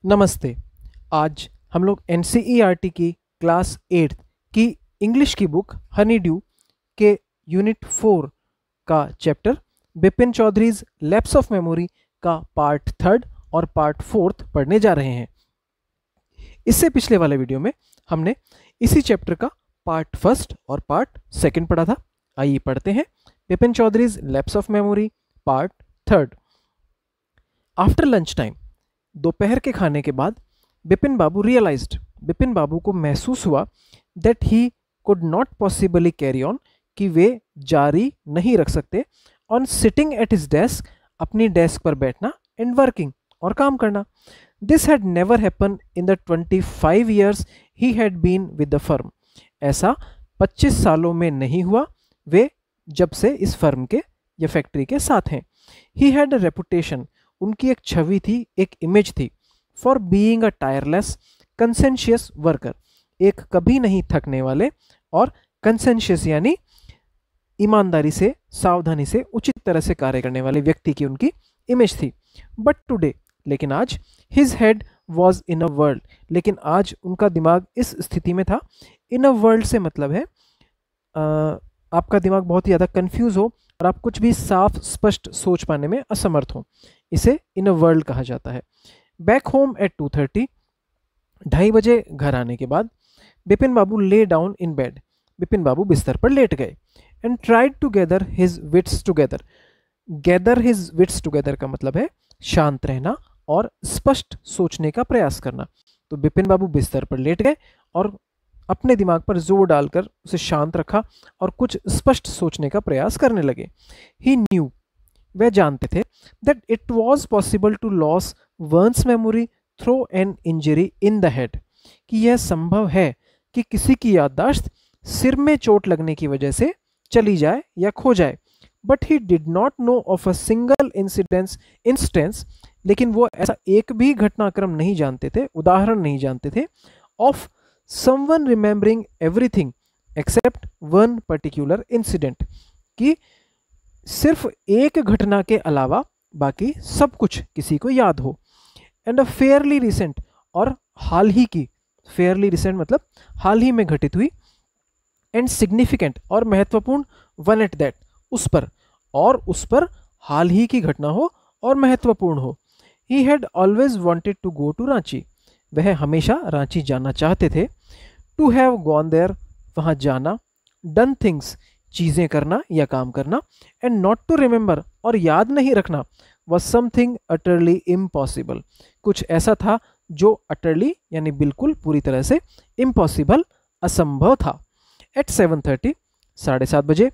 नमस्ते। आज हम लोग एनसीईआरटी की क्लास 8 की इंग्लिश की बुक हनी ड्यू के यूनिट 4 का chapter Bipin Choudhury's lapse of memory का पार्ट 3 और पार्ट 4 पढ़ने जा रहे हैं। इससे पिछले वाले वीडियो में हमने इसी चैप्टर का पार्ट 1 और पार्ट 2 पढ़ा था। आइए पढ़ते हैं Bipin Choudhury's lapse of memory part 3। After lunch time, दोपहर के खाने के बाद बिपिन बाबू को महसूस हुआ that he could not possibly carry on, कि वे जारी नहीं रख सकते, on sitting at his desk, अपनी डेस्क पर बैठना, एंड वर्किंग, और काम करना। This had never happen in the 25 years he had been with the firm. ऐसा 25 सालों में नहीं हुआ वे जब से इस फर्म के या फैक्ट्री के साथ हैं। ही हैड अ रेपुटेशन, उनकी एक छवि थी, एक इमेज थी, for being a tireless कंसेंशियस worker, एक कभी नहीं थकने वाले और कंसेंशियस यानी ईमानदारी से, सावधानी से, उचित तरह से कार्य करने वाले व्यक्ति की उनकी इमेज थी। बट टुडे, लेकिन आज, his head was in a world, लेकिन आज उनका दिमाग इस स्थिति में था। इन अ वर्ल्ड से मतलब है आपका दिमाग बहुत ही ज़्यादा कंफ्यूज हो और आप कुछ भी साफ स्पष्ट सोच पाने में असमर्थ हो, इसे इन अ वर्ल्ड कहा जाता है। बैक होम एट 2:30, 2:30 बजे घर आने के बाद Bipin Babu lay down in bed, Bipin Babu बिस्तर पर लेट गए। And tried to gather his wits together, gather his wits together का मतलब है शांत रहना और स्पष्ट सोचने का प्रयास करना। तो बिपिन बाबू बिस्तर पर लेट गए और अपने दिमाग पर जोर डालकर उसे शांत रखा और कुछ स्पष्ट सोचने का प्रयास करने लगे। ही न्यू, वह जानते थे, that it was possible to loss one's memory through an injury in the head, कि यह संभव है कि किसी की याददाश्त सिर में चोट लगने की वजह से चली जाए या खो जाए। But he did not know of a single instance, लेकिन वो ऐसा एक भी घटनाक्रम नहीं जानते थे, उदाहरण नहीं जानते थे, of someone remembering everything except one particular incident, कि सिर्फ एक घटना के अलावा बाकी सब कुछ किसी को याद हो। एंड अ फेयरली रिसेंट, और हाल ही की, फेयरली रिसेंट मतलब हाल ही में घटित हुई, एंड सिग्निफिकेंट और महत्वपूर्ण, वन एट दैट, उस पर, और उस पर हाल ही की घटना हो और महत्वपूर्ण हो। He had always wanted to go to Ranchi, वह हमेशा रांची जाना चाहते थे। टू हैव गॉन देयर, वहाँ जाना, डन थिंग्स, चीज़ें करना या काम करना, एंड नॉट टू रिमेंबर, और याद नहीं रखना, वॉज समथिंग अटरली इम्पॉसिबल, कुछ ऐसा था जो अटरली यानी बिल्कुल, पूरी तरह से, इम्पॉसिबल, असंभव था। एट 7:30, 7:30 बजे,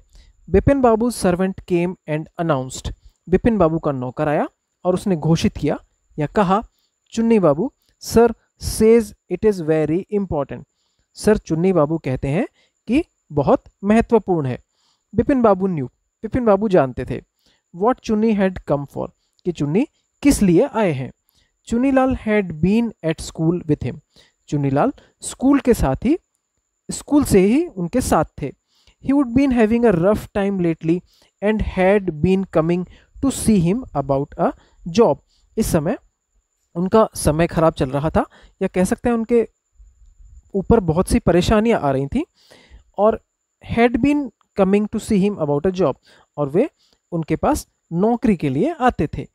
Bipin Babu servant came and announced, Bipin Babu का नौकर आया और उसने घोषित किया या कहा, Chunni Babu sir says it is very important, sir Chunni Babu कहते हैं कि बहुत महत्वपूर्ण है। बिपिन बाबू न्यू, बिपिन बाबू जानते थे, वॉट चुन्नी हैड कम फॉर, कि चुन्नी किस लिए आए हैं। Chunnilal had been at school with him, Chunnilal school के साथ ही, स्कूल से ही उनके साथ थे। He would been having a rough time lately and had been coming to see him about a job, इस समय उनका समय खराब चल रहा था, या कह सकते हैं उनके ऊपर बहुत सी परेशानियां आ रही थी, और had been coming to see him about a job, और वे उनके पास नौकरी के लिए आते थे।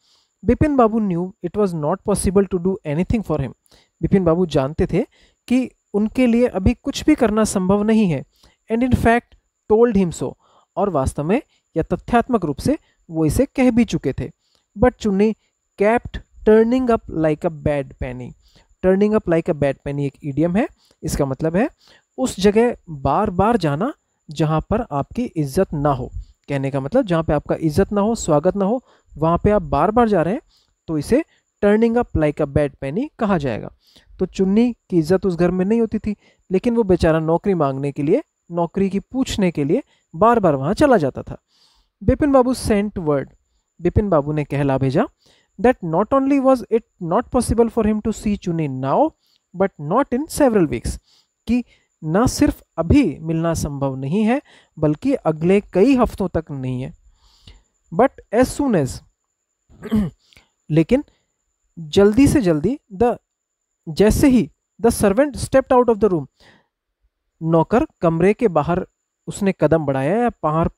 Bipin Babu knew it was not possible to do anything for him, Bipin Babu जानते थे कि उनके लिए अभी कुछ भी करना संभव नहीं है। And in fact told him so, और वास्तव में या तथ्यात्मक रूप से वो इसे कह भी चुके थे। But Chunni kept turning up like a bad penny, turning up like a bad penny एक इडियम है, इसका मतलब है उस जगह बार बार जाना जहाँ पर आपकी इज्जत ना हो, कहने का मतलब जहाँ पे आपका इज्जत ना हो, स्वागत ना हो, वहाँ पे आप बार बार जा रहे हैं, तो इसे turning up like a bad penny कहा जाएगा। तो चुन्नी की इज्जत उस घर में नहीं होती थी, लेकिन वो बेचारा नौकरी मांगने के लिए, नौकरी की पूछने के लिए बार बार वहाँ चला जाता था। बिपिन बाबू सेंट वर्ड, बिपिन बाबू ने कहला भेजा, that not only was it not possible for him to see चुन्नी now but not in several weeks, कि न सिर्फ अभी मिलना संभव नहीं है बल्कि अगले कई हफ्तों तक नहीं है। बट एज सुन एज, लेकिन जल्दी से जल्दी, द जैसे ही the servant stepped out of the room, नौकर कमरे के बाहर उसने कदम बढ़ाया या बाहर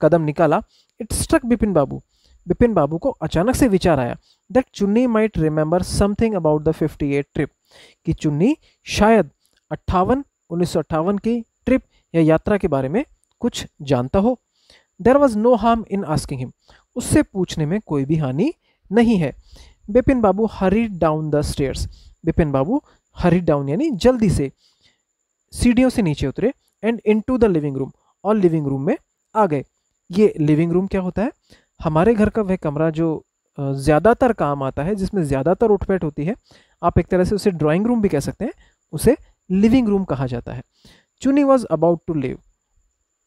कदम निकाला, इट स्ट्रक बिपिन बाबू, बिपिन बाबू को अचानक से विचार आया दैट चुन्नी might remember something about the 58 trip, कि चुन्नी शायद 1958 की ट्रिप या यात्रा के बारे में कुछ जानता हो। There was no harm in asking him, उससे पूछने में कोई भी हानि नहीं है। Bipin Babu hurried down the stairs, Bipin Babu hurried down यानी जल्दी से सीढ़ियों से नीचे उतरे, and into the living room, और लिविंग रूम में आ गए। ये लिविंग रूम क्या होता है? हमारे घर का वह कमरा जो ज़्यादातर काम आता है, जिसमें ज़्यादातर उठपैठ होती है। आप एक तरह से उसे ड्राइंग रूम भी कह सकते हैं, उसे लिविंग रूम कहा जाता है। चुनी वॉज अबाउट टू लिव,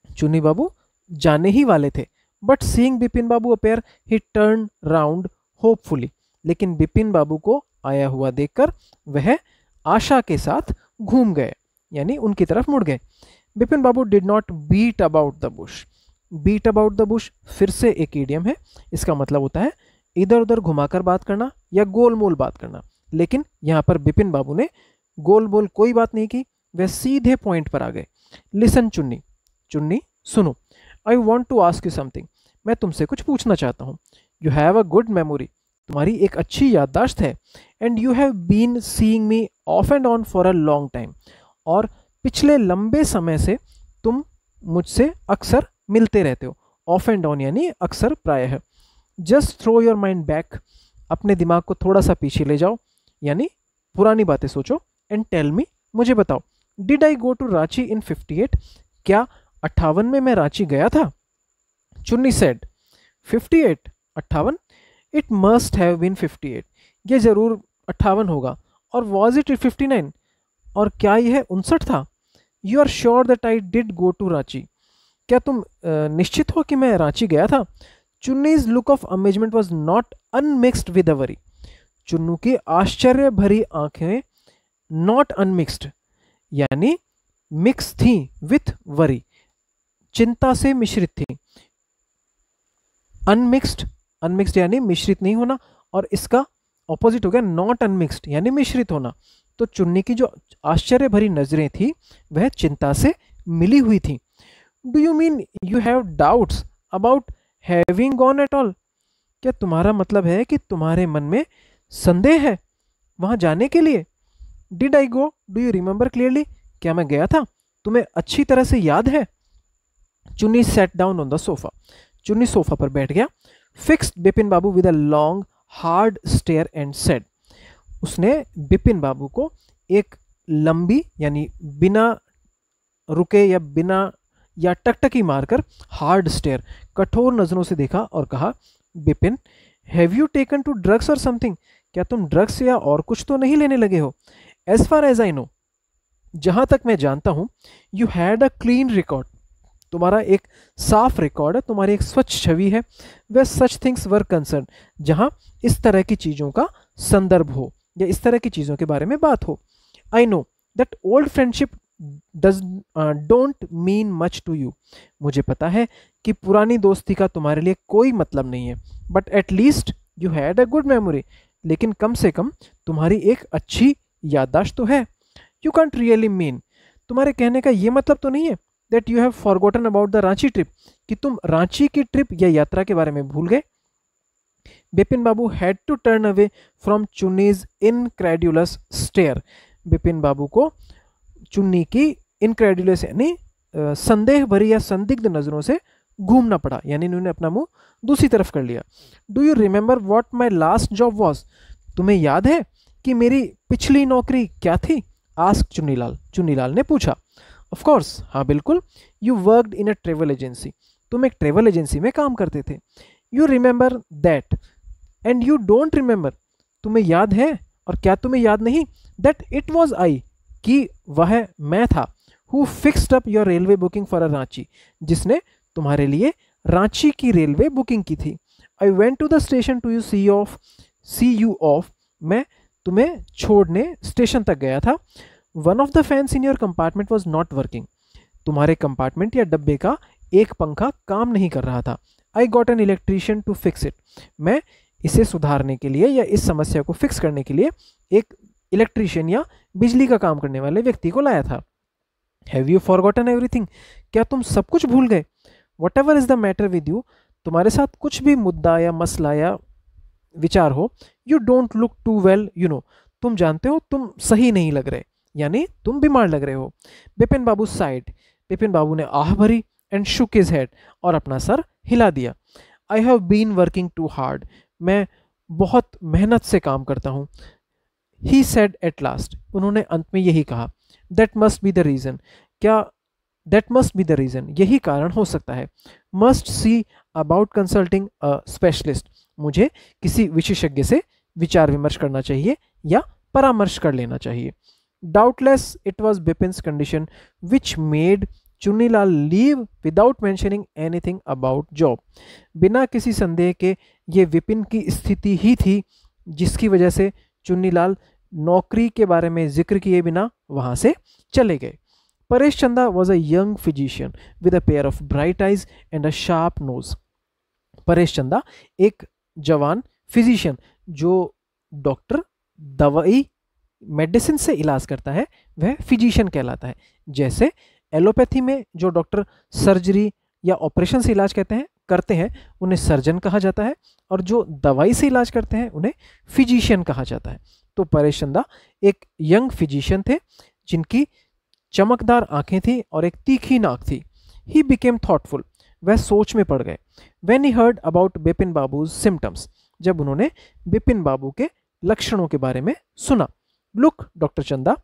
चुनी बाबू जाने ही वाले थे, but seeing Bipin Babu appear he turn round hopefully, लेकिन बिपिन बाबू को आया हुआ देखकर वह आशा के साथ घूम गए, यानी उनकी तरफ मुड़ गए। Bipin Babu did not beat about the bush, beat about the bush फिर से एक ईडियम है, इसका मतलब होता है इधर उधर घुमाकर बात करना या गोल मोल बात करना, लेकिन यहाँ पर बिपिन बाबू ने गोल बोल कोई बात नहीं की, वह सीधे पॉइंट पर आ गए। लिसन चुन्नी, चुन्नी सुनो, I want to ask you something, मैं तुमसे कुछ पूछना चाहता हूँ। You have a good memory, तुम्हारी एक अच्छी याददाश्त है, and you have been seeing me off and on for a long time, और पिछले लंबे समय से तुम मुझसे अक्सर मिलते रहते हो। ऑफ एंड ऑन यानी अक्सर, प्रायः। Just throw your mind back, अपने दिमाग को थोड़ा सा पीछे ले जाओ, यानी पुरानी बातें सोचो, एंड टेल मी, मुझे बताओ, did I go to Ranchi in 58, क्या 58 में मैं रांची गया था? Chunni said 58, 58, it must have been 58, ये जरूर 58 होगा, और वॉज इट 59, और क्या यह 59 था? You are sure that I did go to Ranchi, क्या तुम निश्चित हो कि मैं रांची गया था? Chunni's look of amazement was not unmixed with a worry, Chunnu की आश्चर्य भरी आंखें नॉट अनमिक्सड यानी मिक्स थी विथ वरी, चिंता से मिश्रित थी। अनमिक्स्ड, अनमिक्स्ड यानी मिश्रित नहीं होना, और इसका ऑपोजिट हो गया नॉट अनमिक्स्ड यानी मिश्रित होना। तो चुन्नी की जो आश्चर्य भरी नजरें थी वह चिंता से मिली हुई थी। Do you mean you have doubts about having gone at all, क्या तुम्हारा मतलब है कि तुम्हारे मन में संदेह है वहां जाने के लिए? Did I go, do you remember clearly, क्या मैं गया था, तुम्हें अच्छी तरह से याद है? Chunni sat down on the sofa, Chunni sofa पर बैठ गया। Fixed Bipin Babu with a long hard stare and said, उसने बिपिन बाबू को एक लंबी यानी बिना रुके या बिना या टकटकी मारकर हार्ड स्टेयर कठोर नजरों से देखा और कहा, Bipin have you taken to drugs or something, क्या तुम ड्रग्स या और कुछ तो नहीं लेने लगे हो? As far as I know, जहां तक मैं जानता हूं, you had a clean record, तुम्हारा एक साफ रिकॉर्ड है, तुम्हारी एक स्वच्छ छवि है। वे सच थिंग्स वर कंसर्न, जहां इस तरह की चीजों का संदर्भ हो या इस तरह की चीजों के बारे में बात हो। I know that old friendship don't mean much to you, मुझे पता है कि पुरानी दोस्ती का तुम्हारे लिए कोई मतलब नहीं है। But at least you had a good memory, लेकिन कम से कम तुम्हारी एक अच्छी याददाश्त तो है। यू कांट रियली मीन, तुम्हारे कहने का ये मतलब तो नहीं है that you have forgotten about the Ranchi trip, कि तुम रांची की ट्रिप या यात्रा के बारे में भूल गए? Bipin Babu had to turn away from Chunni's incredulous stare, Bipin Babu को चुन्नी की इनक्रेड्यूलस यानी संदेह भरी या संदिग्ध नजरों से घूमना पड़ा, यानी उन्होंने अपना मुंह दूसरी तरफ कर लिया। Do you remember what my last job was, तुम्हें याद है कि मेरी पिछली नौकरी क्या थी? आस्क चुन्नीलाल, चुन्नीलाल ने पूछा। ऑफ कोर्स, हाँ बिल्कुल। You worked in a travel agency, तुम एक ट्रेवल एजेंसी में काम करते थे। You remember that and you don't remember, तुम्हें याद है और क्या तुम्हें याद नहीं? दैट इट वॉज आई, कि वह मैं था। Who fixed up your railway booking for a Ranchi, जिसने तुम्हारे लिए रांची की रेलवे बुकिंग की थी। I went to the station to see you off, मैं तुम्हें छोड़ने स्टेशन तक गया था। One of the fans in your compartment was not working, तुम्हारे कंपार्टमेंट या डब्बे का एक पंखा काम नहीं कर रहा था। I got an electrician to fix it, मैं इसे सुधारने के लिए या इस समस्या को फिक्स करने के लिए एक इलेक्ट्रीशियन या बिजली का काम करने वाले व्यक्ति को लाया था। हैव यू फॉरगॉटन एवरीथिंग, क्या तुम सब कुछ भूल गए? What ever is the matter with you, तुम्हारे साथ कुछ भी मुद्दा या मसला या विचार हो, you don't look too well, you know, तुम जानते हो तुम सही नहीं लग रहे, यानी तुम बीमार लग रहे हो। बिपिन बाबू साइड, बिपिन बाबू ने आह भरी एंड शुक हिज हेड, और अपना सर हिला दिया। I have been working too hard, मैं बहुत मेहनत से काम करता हूँ। ही सेड एट लास्ट, उन्होंने अंत में यही कहा। That must be the reason, क्या that must be the reason, यही कारण हो सकता है। Must see about consulting a specialist, मुझे किसी विशेषज्ञ से विचार विमर्श करना चाहिए या परामर्श कर लेना चाहिए। Doubtless it was Bipin's condition which made Chunnilal leave without mentioning anything about job, बिना किसी संदेह के ये विपिन की स्थिति ही थी जिसकी वजह से चुन्नीलाल नौकरी के बारे में जिक्र किए बिना वहां से चले गए। Paresh Chanda was a young physician with a pair of bright eyes and a sharp nose. Paresh Chanda एक जवान फिजिशियन जो डॉक्टर, दवाई, मेडिसिन से इलाज करता है, वह फिजिशियन कहलाता है। जैसे एलोपैथी में जो डॉक्टर सर्जरी या ऑपरेशन से इलाज करते हैं उन्हें सर्जन कहा जाता है, और जो दवाई से इलाज करते हैं उन्हें फिजिशियन कहा जाता है। तो परेश चंदा एक यंग फिजिशियन थे जिनकी चमकदार आंखें थी और एक तीखी नाक थी। ही बिकेम थॉटफुल, वह सोच में पड़ गए। When he heard about Bipin babus symptoms, जब उन्होंने बिपिन बाबू के लक्षणों के बारे में सुना। लुक डॉक्टर चंदा,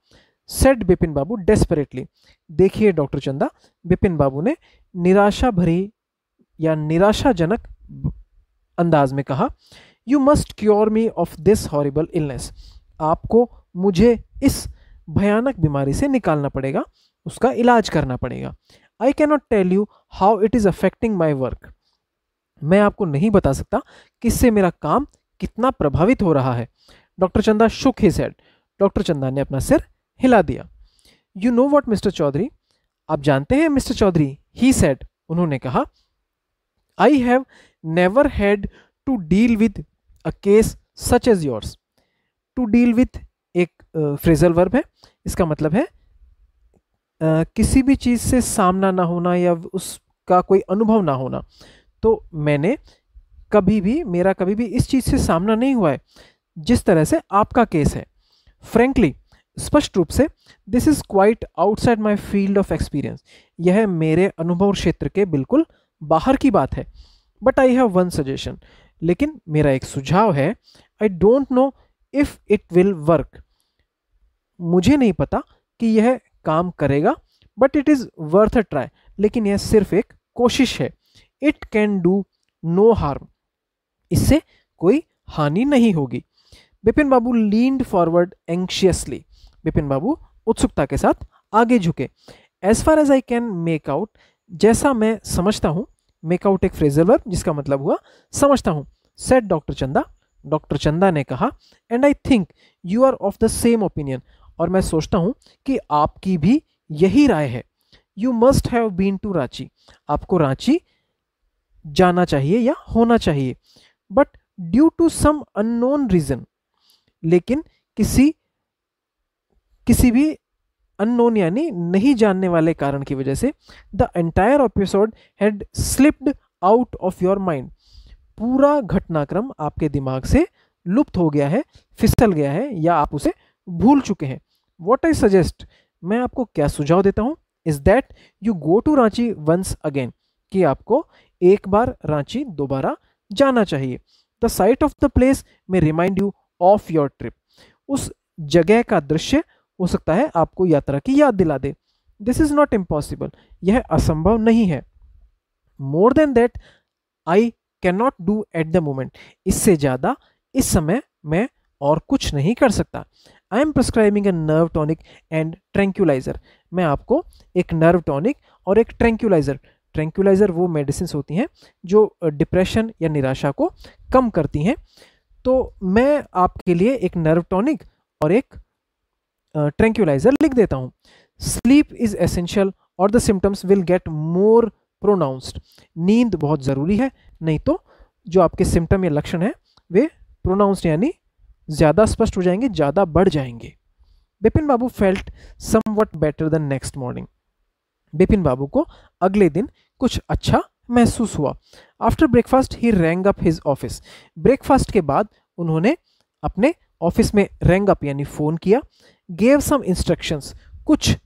सेड बिपिन बाबू डेस्परेटली, देखिए डॉक्टर चंदा, बिपिन बाबू ने निराशा भरी या निराशाजनक अंदाज में कहा। You must cure me of this horrible illness, आपको मुझे इस भयानक बीमारी से निकालना पड़ेगा, उसका इलाज करना पड़ेगा। I cannot tell you how it is affecting my work, मैं आपको नहीं बता सकता कि इससे मेरा काम कितना प्रभावित हो रहा है। डॉक्टर चंदा shook his head, doctor Chanda ने अपना सिर हिला दिया। You know what mister Chaudhari, आप जानते हैं मिस्टर चौधरी, ही सेड, उन्होंने कहा। I have never had to deal with a case such as yours. To deal with एक फ्रेजल वर्ब है, इसका मतलब है किसी भी चीज़ से सामना ना होना या उसका कोई अनुभव ना होना। तो मैंने मेरा कभी भी इस चीज़ से सामना नहीं हुआ है जिस तरह से आपका केस है। फ्रेंकली, स्पष्ट रूप से, this is quite outside my field of experience, यह मेरे अनुभव क्षेत्र के बिल्कुल बाहर की बात है। But I have one suggestion, लेकिन मेरा एक सुझाव है। I don't know if it will work, मुझे नहीं पता कि यह काम करेगा, but it is worth a try, लेकिन यह सिर्फ एक कोशिश है। It can do no harm, इससे कोई हानि नहीं होगी। Bipin Babu leaned forward anxiously, Bipin Babu उत्सुकता के साथ आगे झुके। As far as I can make out, जैसा मैं समझता हूं, मेक आउट एक फ्रेजल वर्ब जिसका मतलब हुआ समझता हूं। सेड डॉक्टर चंदा, डॉक्टर चंदा ने कहा। And I think you are of the same opinion, और मैं सोचता हूं कि आपकी भी यही राय है। You must have been to Ranchi, आपको रांची जाना चाहिए या होना चाहिए। But due to some unknown reason, लेकिन किसी भी अननोन यानी नहीं जानने वाले कारण की वजह से, the entire episode had slipped out of your mind, पूरा घटनाक्रम आपके दिमाग से लुप्त हो गया है, फिसल गया है, या आप उसे भूल चुके हैं। वॉट आई सजेस्ट, मैं आपको क्या सुझाव देता हूं, is that you go to Ranchi once again, कि आपको एक बार रांची दोबारा जाना चाहिए। The sight of the place may remind you of your trip, उस जगह का दृश्य हो सकता है आपको यात्रा की याद दिला दे। दिस इज नॉट इम्पॉसिबल, यह असंभव नहीं है। More than that I can not do at the moment, इससे ज्यादा इस समय मैं और कुछ नहीं कर सकता। I am prescribing a nerve tonic and tranquilliser, मैं आपको एक नर्व टॉनिक और एक ट्रैंक्यूलाइजर वो मेडिसिन होती हैं जो डिप्रेशन या निराशा को कम करती हैं। तो मैं आपके लिए एक नर्व टॉनिक और एक ट्रैंक्यूलाइजर लिख देता हूं। स्लीप इज एसेंशियल और the symptoms will get more pronounced, नींद बहुत ज़रूरी है, नहीं तो जो आपके सिम्टम या लक्षण हैं वे प्रोनाउंस्ड यानी ज़्यादा स्पष्ट हो जाएंगे, ज़्यादा बढ़ जाएंगे। Bipin Babu felt somewhat better the next morning. Bipin Babu को अगले दिन कुछ अच्छा महसूस हुआ। After breakfast he rang up his office. Breakfast के बाद उन्होंने अपने ऑफिस में रैंग अप यानी फोन किया। गेव सम इंस्ट्रक्शंस, कुछ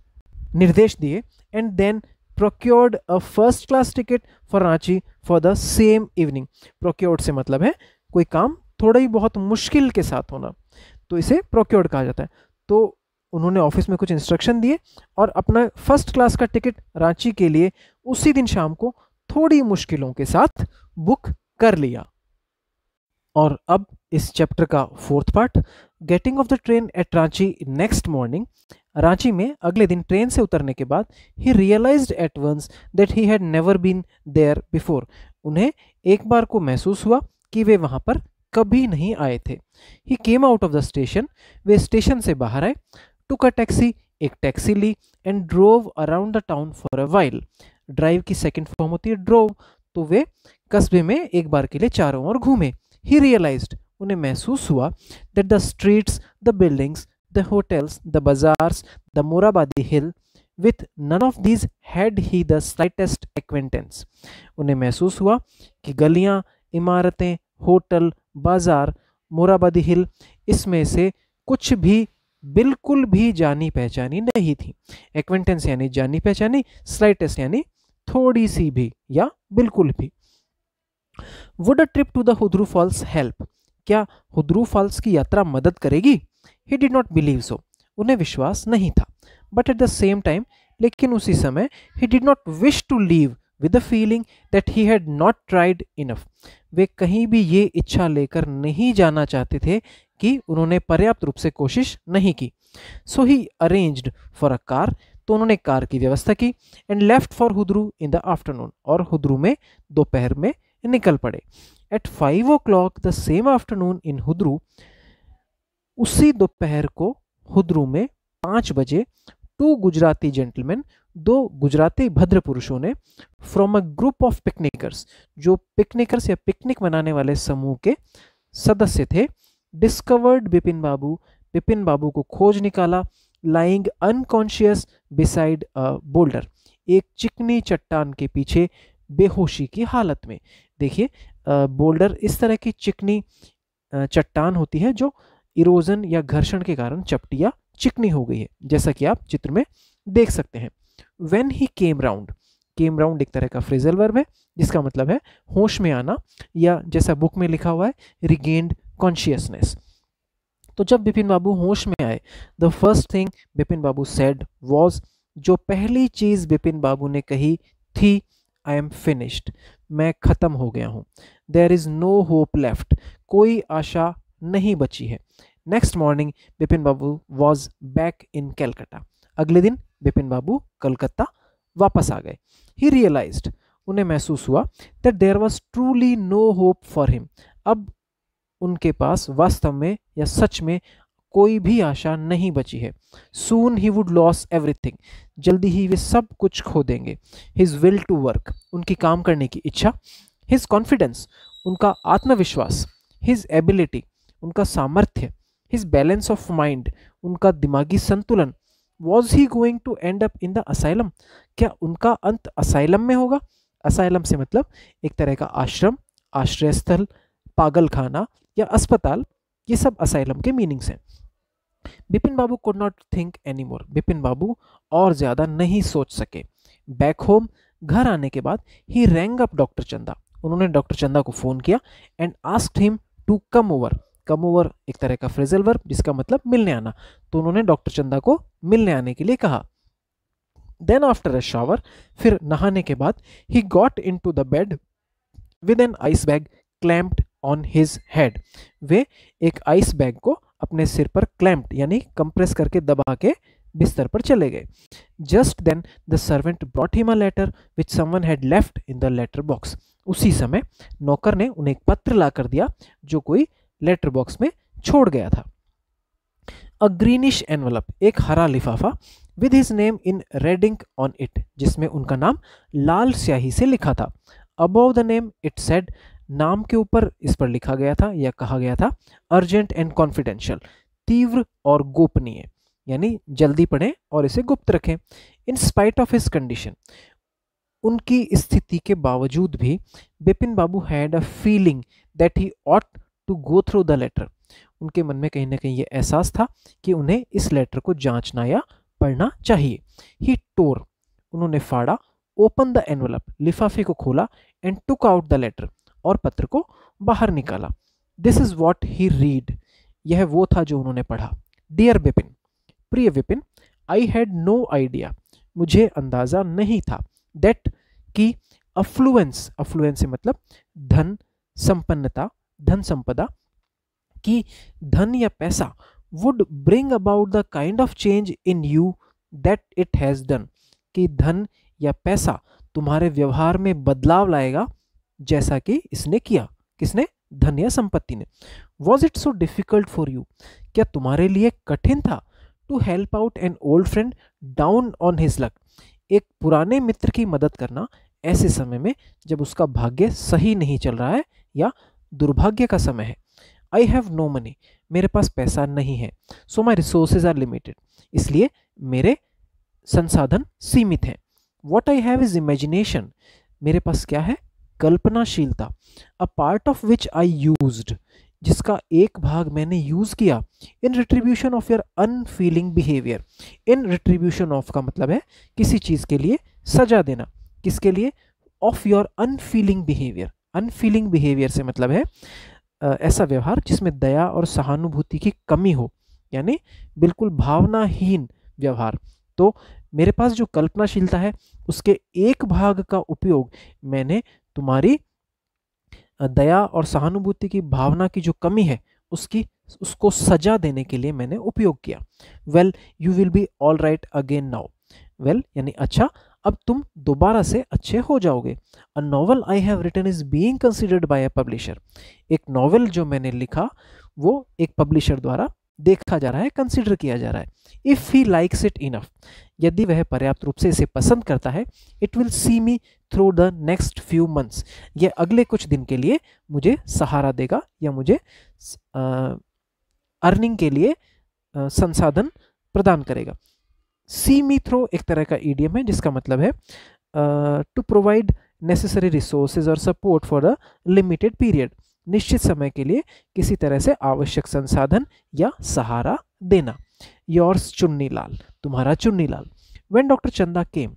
निर्देश दिए। And then procured a first class ticket for Ranchi for the same evening. Procured से मतलब है कोई काम थोड़ा ही बहुत मुश्किल के साथ होना, तो इसे प्रोक्योर्ड कहा जाता है। तो उन्होंने ऑफिस में कुछ इंस्ट्रक्शन दिए और अपना फर्स्ट क्लास का टिकट रांची के लिए उसी दिन शाम को थोड़ी मुश्किलों के साथ बुक कर लिया। और अब इस चैप्टर का fourth part, getting off the train at Ranchi next morning. Ranchi में अगले दिन ट्रेन से उतरने के बाद he realised at once that he had never been there before. उन्हें एक बार को महसूस हुआ कि वे वहां पर कभी नहीं आए थे। He came out of the station, वे स्टेशन से बाहर आए। टुक अ टैक्सी, एक टैक्सी ली। And drove around the town for a while. Drive की सेकंड फॉर्म होती है ड्रोव, तो वे कस्बे में एक बार के लिए चारों ओर घूमे। ही रियलाइज्ड, उन्हें महसूस हुआ that the streets, the buildings, the hotels, the bazaars, the Morabadi hill, with none of these had he the slightest acquaintance. उन्हें महसूस हुआ कि गलियां, इमारतें, होटल, बाजार, मोराबादी हिल, इसमें से कुछ भी बिल्कुल भी जानी पहचानी नहीं थी। एक्वेंटेंस यानी जानी पहचानी, स्लाइटेस्ट यानी थोड़ी सी भी या बिल्कुल भी। Would a trip to the Hundru falls help, क्या हुद्रू फॉल्स की यात्रा मदद करेगी? He did not believe so. उन्हें विश्वास नहीं था। But at the same time, लेकिन उसी समय he did not wish to leave with the feeling that he had not tried enough. वे कहीं भी ये इच्छा लेकर नहीं जाना चाहते थे कि उन्होंने पर्याप्त रूप से कोशिश नहीं की। So he arranged for a car. तो उन्होंने कार की व्यवस्था की। And left for हुद्रू in the afternoon. और हुद्रू में दोपहर में निकल पड़े। At 5 o'clock the same afternoon in हुद्रू, उसी दोपहर को हुद्रू में 5 बजे टू गुजराती जेंटलमैन, दो गुजराती भद्र पुरुषों ने, फ्रॉम अ ग्रुप ऑफ पिकनिकर्स, जो पिकनिकर्स या पिकनिक मनाने वाले समूह के सदस्य थे, डिस्कवर्ड बिपिन बाबू, बिपिन बाबू को खोज निकाला, lying unconscious beside a boulder, एक चिकनी चट्टान के पीछे बेहोशी की हालत में। देखिए बोल्डर इस तरह की चिकनी चट्टान होती है जो इरोजन या घर्षण के कारण चपटी या चिकनी हो गई है, जैसा कि आप चित्र में देख सकते हैं। When he came round, came round एक तरह का फ्रेजल वर्ब है जिसका मतलब है होश में आना, या जैसा बुक में लिखा हुआ है रिगेन्ड कॉन्शियसनेस। तो जब बिपिन बाबू होश में आए, the first thing Bipin Babu said was, जो पहली चीज बिपिन बाबू ने कही थी, आई एम फिनिश्ड, मैं खत्म हो गया हूं। There is no hope left, कोई आशा नहीं बची है। Next morning Bipin Babu was back in Calcutta, अगले दिन बिपिन बाबू कलकत्ता वापस आ गए। ही रियलाइज्ड, उन्हें महसूस हुआ that there was truly no hope for him, अब उनके पास वास्तव में या सच में कोई भी आशा नहीं बची है। सून ही वुड लॉस एवरीथिंग, जल्दी ही वे सब कुछ खो देंगे। हिज विल टू वर्क, उनकी काम करने की इच्छा। हिज कॉन्फिडेंस, उनका आत्मविश्वास। हिज एबिलिटी, उनका सामर्थ्य। हिज बैलेंस ऑफ माइंड, उनका दिमागी संतुलन। Was he going to end up in the asylum, क्या उनका अंत असाइलम में होगा? असाइलम से मतलब एक तरह का आश्रम, आश्रय स्थल, पागल खाना या अस्पताल, ये सब असाइलम के मीनिंग्स हैं। Bipin Babu could not think any more, Bipin Babu और ज्यादा नहीं सोच सके। बैक होम, घर आने के बाद ही रैंग अप डॉक्टर चंदा, उन्होंने डॉक्टर चंदा को फोन किया and asked him to come over. Come over एक तरह का फ्रेजल वर्ब जिसका मतलब मिलने आना, तो उन्होंने डॉक्टर चंदा को मिलने आने के लिए कहा। देन आफ्टर अ शावर, फिर नहाने के बाद, he got into the bed with an ice bag clamped on his head, वे एक आइस बैग को अपने सिर पर क्लैम्प्ड यानी कंप्रेस करके दबा के बिस्तर पर चले गए। Just then the servant brought him a letter which someone had left in the letter box, उसी समय नौकर ने उन्हें एक पत्र ला कर दिया जो कोई लेटर बॉक्स में छोड़ गया था। अ ग्रीनिश एनवलप, एक हरा लिफाफा, with his name in red ink on it, जिसमें उनका नाम लाल स्याही से लिखा था। Above the name it said, नाम के ऊपर इस पर लिखा गया था या कहा गया था, अर्जेंट एंड कॉन्फिडेंशियल, तीव्र और गोपनीय। यानी जल्दी पढ़ें और इसे गुप्त रखें। In spite of his condition, उनकी स्थिति के बावजूद भी Bipin Babu had a feeling that he ought to go through the letter. उनके मन में कहीं ना कहीं ये एहसास था कि उन्हें इस लेटर को जांचना या पढ़ना चाहिए। ही टोर, उन्होंने फाड़ा, ओपन द एनवलप, लिफाफे को खोला, and took out the letter, और पत्र को बाहर निकाला। This is what he read, यह वो था जो उन्होंने पढ़ा। डियर बिपिन, प्रिय Vipin, I had no idea, मुझे अंदाजा नहीं था, दैट की अफ्लुएंस, अफ्लुएंस से मतलब धन संपन्नता, धन संपदा, कि धन या पैसा would bring about the kind of change in you that it has done, कि धन या पैसा तुम्हारे व्यवहार में बदलाव लाएगा जैसा कि इसने किया। किसने? धन या संपत्ति ने। Was it so difficult for you, क्या तुम्हारे लिए कठिन था, to help out an old friend down on his luck, एक पुराने मित्र की मदद करना ऐसे समय में जब उसका भाग्य सही नहीं चल रहा है या दुर्भाग्य का समय है। आई हैव नो मनी, मेरे पास पैसा नहीं है। So my resources are limited, इसलिए मेरे संसाधन सीमित हैं। What I have is imagination, मेरे पास क्या है? कल्पनाशीलता। A part of which I used, जिसका एक भाग मैंने यूज किया। In retribution of your unfeeling behaviour, in retribution of का मतलब है किसी चीज के लिए सजा देना। किसके लिए? Of your unfeeling behaviour. Unfailing behaviour से मतलब है ऐसा व्यवहार जिसमें दया और सहानुभूति की कमी हो, यानी बिल्कुल भावनाहीन व्यवहार। तो मेरे पास जो कल्पनाशीलता है उसके एक भाग का उपयोग मैंने तुम्हारी दया और सहानुभूति की भावना की जो कमी है उसको सजा देने के लिए मैंने उपयोग किया। Well you will be all right again now, well यानी अच्छा, अब तुम दोबारा से अच्छे हो जाओगे। A novel I have written is being considered by a publisher, एक नॉवल जो मैंने लिखा वो एक पब्लिशर द्वारा देखा जा रहा है, कंसिडर किया जा रहा है। If he likes it enough, यदि वह पर्याप्त रूप से इसे पसंद करता है, it will see me through the next few months, यह अगले कुछ दिन के लिए मुझे सहारा देगा या मुझे अर्निंग के लिए संसाधन प्रदान करेगा। सी मी थ्रो एक तरह का ईडियम है जिसका मतलब है टू प्रोवाइड नेसेसरी रिसोर्सेज और support for a limited period, निश्चित समय के लिए किसी तरह से आवश्यक संसाधन या सहारा देना। योर्स चुन्नी लाल, तुम्हारा चुन्नी लाल। व्हेन डॉक्टर चंदा केम,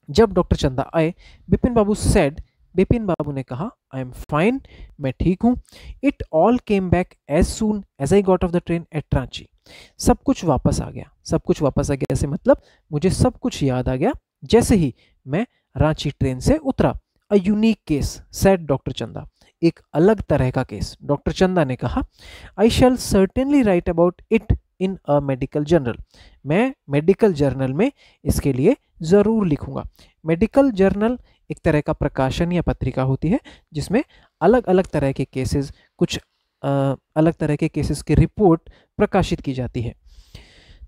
जब डॉक्टर चंदा आए, बिपिन बाबू सेड, बिपिन बाबू ने कहा, आई एम फाइन, मैं ठीक हूँ। It all came back as soon as I got off the train at Ranchi, सब कुछ वापस आ गया। सब कुछ वापस आ गया ऐसे मतलब मुझे सब कुछ याद आ गया जैसे ही मैं रांची ट्रेन से उतरा। A unique case said doctor चंदा, एक अलग तरह का केस, डॉक्टर चंदा ने कहा। I shall certainly write about it in a medical journal, मैं मेडिकल जर्नल में इसके लिए जरूर लिखूंगा। मेडिकल जर्नल एक तरह का प्रकाशन या पत्रिका होती है जिसमें अलग अलग तरह के केसेस, कुछ अलग तरह के केसेस की रिपोर्ट प्रकाशित की जाती है।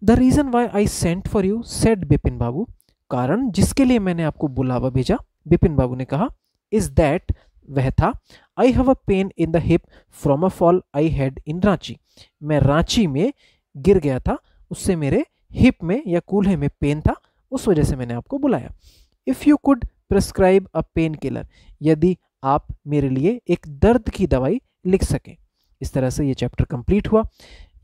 The reason why I sent for you said Bipin Babu, कारण जिसके लिए मैंने आपको बुलावा भेजा, बिपिन बाबू ने कहा, इज दैट, वह था, I have a pain in the hip from a fall I had in Ranchi, मैं रांची में गिर गया था, उससे मेरे हिप में या कूल्हे में पेन था, उस वजह से मैंने आपको बुलाया। If you could prescribe a pain killer, यदि आप मेरे लिए एक दर्द की दवाई लिख सकें। इस तरह से ये चैप्टर कंप्लीट हुआ।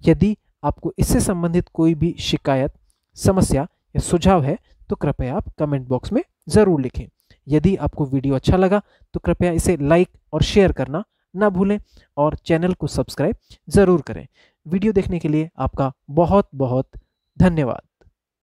यदि आपको इससे संबंधित कोई भी शिकायत, समस्या या सुझाव है तो कृपया आप कमेंट बॉक्स में ज़रूर लिखें। यदि आपको वीडियो अच्छा लगा तो कृपया इसे लाइक और शेयर करना ना भूलें और चैनल को सब्सक्राइब ज़रूर करें। वीडियो देखने के लिए आपका बहुत बहुत धन्यवाद।